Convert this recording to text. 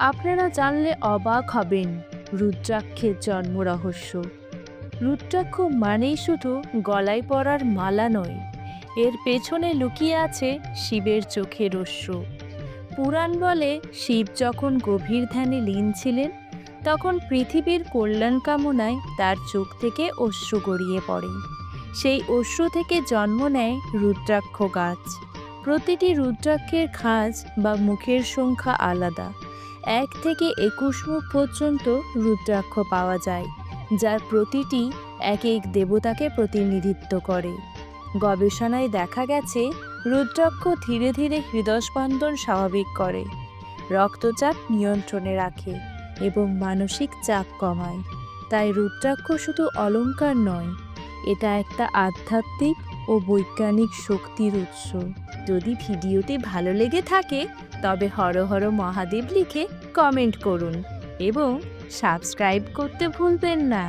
আপনারা জানলে অবাক হবেন রুদ্রাক্ষের জন্ম রহস্য। রুদ্রাক্ষ মানেই শুধু গলায় পরার মালা নয়, এর পেছনে লুকিয়ে আছে শিবের চোখের অশ্রু। পুরাণ বলে শিব যখন গভীর ধ্যানে লীন ছিলেন, তখন পৃথিবীর কল্যাণ কামনায় তার চোখ থেকে অশ্রু গড়িয়ে পড়ে। সেই অশ্রু থেকে জন্ম নেয় রুদ্রাক্ষ গাছ। প্রতিটি রুদ্রাক্ষের খাঁজ বা মুখের সংখ্যা আলাদা। 1 থেকে 21 মুখ পর্যন্ত রুদ্রাক্ষ পাওয়া যায়, যার প্রতিটি এক এক দেবতাকে প্রতিনিধিত্ব করে। গবেষণায় দেখা গেছে রুদ্রাক্ষ ধীরে ধীরে হৃদস্পন্দন স্বাভাবিক করে, রক্তচাপ নিয়ন্ত্রণে রাখে এবং মানসিক চাপ কমায়। তাই রুদ্রাক্ষ শুধু অলংকার নয়, এটা একটা আধ্যাত্মিক ও বৈজ্ঞানিক শক্তির উৎস। যদি ভিডিওটি ভালো লেগে থাকে তবে হর হর মহাদেব লিখে কমেন্ট করুন এবং সাবস্ক্রাইব করতে ভুলবেন না।